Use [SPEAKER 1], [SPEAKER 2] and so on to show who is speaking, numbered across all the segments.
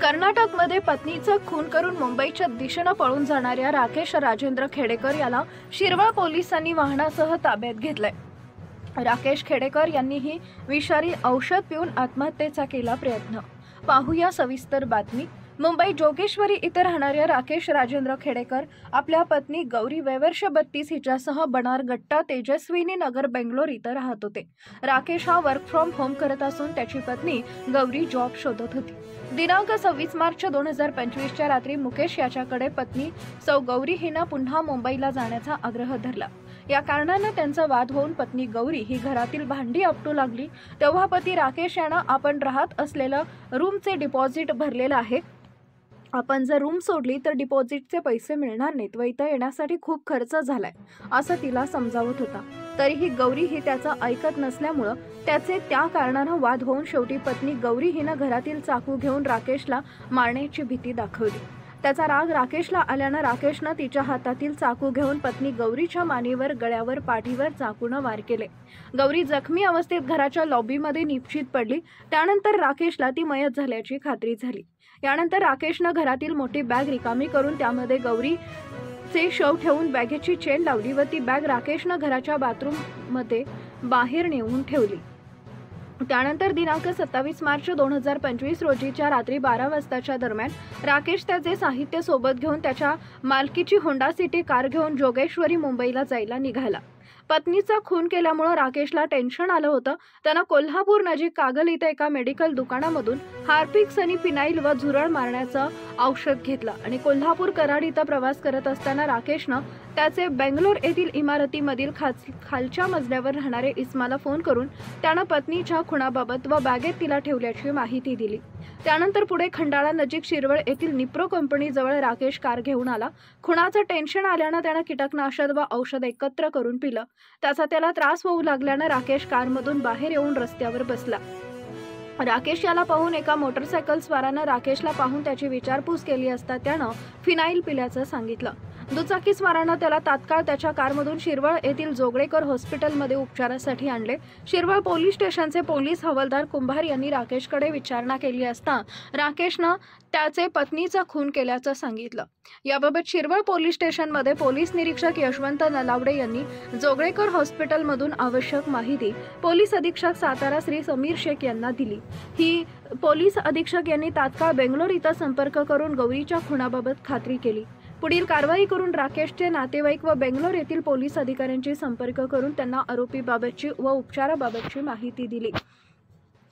[SPEAKER 1] कर्नाटकमध्ये पत्नीचा खून करून मुंबईच्या दिशेने पळून जाणाऱ्या राकेश राजेंद्र खेडेकर याला शिरवळ पोलिसांनी वाहनासह ताब्यात घेतलंय। राकेश खेडेकर यांनी ही विषारी औषध पिऊन आत्महत्येचा केला प्रयत्न। पाहूया सविस्तर बातमी। मुंबई जोगेश्वरी इथे राहणाऱ्या राकेश राजेंद्र खेडेकर आपल्या पत्नी गौरी वयवर्ष 32 हिच्यासह बनारगट्टा तेजस्विनी नगर बेंगलोर इथे राहत होते। राकेश हा वर्क फ्रॉम होम करत असून त्याची पत्नी गौरी जॉब शोधत होती। दिनांक 26 मार्च 2025 च्या रात्री मुकेश याच्याकडे पत्नी सौ गौरी हिने पुन्हा मुंबईला जाण्याचा आग्रह धरला। या कारणाने त्यांचा वाद होऊन पत्नी गौरी ही घरातील भांडी आपटू लागली। तेव्हा पती राकेश याने आपण राहत असलेल्या रूमचे डिपॉझिट भरलेले आहे, आपण जर रूम सोडली तर डिपॉझिटचे पैसे मिळणार नाहीत व इथे येण्यासाठी खूप खर्च झालाय असं तिला समजावत होता। तरीही गौरी ही त्याचं ऐकत नसल्यामुळे त्याचे त्या कारणाने वाद होऊन शेवटी पत्नी गौरी हिने घरातील चाकू घेऊन राकेशला मारण्याची भीती दाखवली। त्याचा राग राकेशला आल्याने राकेशने तिच्या हातातील चाकू घेऊन पत्नी गौरीच्या मानेवर, गळ्यावर, पाठीवर चाकूने वार केले। गौरी जखमी अवस्थेत घराच्या लॉबीमध्ये निपचित पडली। त्यानंतर राकेशला ती मयत झाल्याची खात्री झाली। यानंतर राकेशने घरातील मोठी बॅग रिकामी करून त्यामध्ये गौरीचे शव ठेवून बॅगेची चेन लावली व ती बॅग राकेशने घराच्या बाथरूम मध्ये बाहेर नेऊन ठेवली। त्यानंतर दिनांक 27 मार्च 2025 रोजीच्या रात्री 12 वाजताच्या दरम्यान राकेश त्याचे साहित्य सोबत घेऊन त्याच्या मालकीची होंडा सिटी कार घेऊन जोगेश्वरी मुंबईला जायला निघाला। पत्नीचा खून केल्यामुळे राकेशला टेन्शन आलं होतं। त्यानं कोल्हापूर नजीक कागल इथे एका मेडिकल दुकानामधून हार्पिक, सनी, फिनाईल व झुरळ मारण्याचं औषध घेतलं आणि कोल्हापूर कराड इथं प्रवास करत असताना राकेशनं त्याचे बेंगलोर येथील इमारतीमधील खालच्या मजल्यावर राहणारे इस्माला फोन करून त्यानं पत्नीच्या खुनाबाबत व बॅगेत तिला ठेवल्याची माहिती दिली। त्यानंतर पुढे खंडाळा नजीक शिरवळ येथील निप्रो कंपनीजवळ राकेश कार घेऊन आला। खुनाचं टेन्शन आल्यानं त्यानं कीटकनाशक व औषध एकत्र करून पिलं। त्याचा त्याला त्रास होऊ लागल्यानं राकेश कारमधून बाहेर येऊन रस्त्यावर बसला। राकेश याला पाहून एका मोटरसायकल स्वारानं राकेशला पाहून त्याची विचारपूस केली असता त्यानं फिनाईल पिल्याचं सांगितलं। दुचाकी स्वारानं त्याला तात्काळ त्याच्या कारमधून शिरवळ येथील जोगळेकर हॉस्पिटलमध्ये उपचारासाठी आणले। शिरवळ पोलीस स्टेशनचे पोलीस हवालदार कुंभार यांनी राकेशकडे विचारणा केली असता राकेशनं त्याचे पत्नीचा खून केल्याचं सांगितलं। याबाबत शिरवळ पोलीस स्टेशनमध्ये पोलीस निरीक्षक यशवंत नलावडे यांनी जोगळेकर हॉस्पिटलमधून आवश्यक माहिती पोलीस अधीक्षक सातारा श्री समीर शेख यांना दिली। ही पोलीस अधीक्षक यांनी तात्काळ बेंगलोर इथं संपर्क करून गौरीच्या खुनाबाबत खात्री केली। पुढील कारवाई करून राकेशचे नातेवाईक व बेंगलोर येथील पोलीस अधिकाऱ्यांशी संपर्क करून त्यांना आरोपीबाबतची व उपचाराबाबतची माहिती दिली।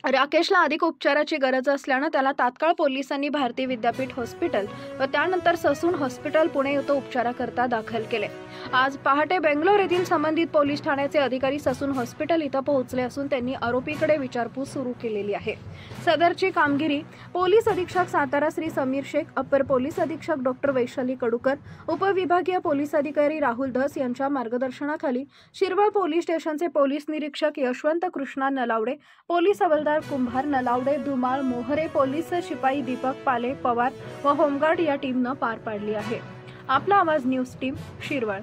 [SPEAKER 1] राकेशला अधिक उपचाराची गरज असल्याने त्याला तात्काळ पोलिसांनी भारतीय विद्यापीठ हॉस्पिटल व त्यानंतर ससून हॉस्पिटल पुणे येथे उपचाराकरता दाखल केले। आज पहाटे बेंगलोर येथील संबंधित पोलीस ठाण्याचे अधिकारी ससून हॉस्पिटल इथं पोहोचले असून त्यांनी आरोपीकडे विचारपूस सुरू केलेली आहे। सदरची कामगिरी पोलीस अधीक्षक सातारा श्री समीर शेख, अप्पर पोलीस अधीक्षक डॉक्टर वैशाली कडूकर, उपविभागीय पोलीस अधिकारी राहुल धस यांच्या मार्गदर्शनाखाली शिरवळ पोलीस स्टेशनचे पोलीस निरीक्षक यशवंत कृष्णा नलावडे, पोलीस हवालदार कुंभार, नलावडे, धुमाळ, मोहरे, पोलीस शिपाई दीपक पाले, पवार व होमगार्ड या टीमनं पार पाडली आहे। आपला आवाज न्यूज टीम, शिरवळ।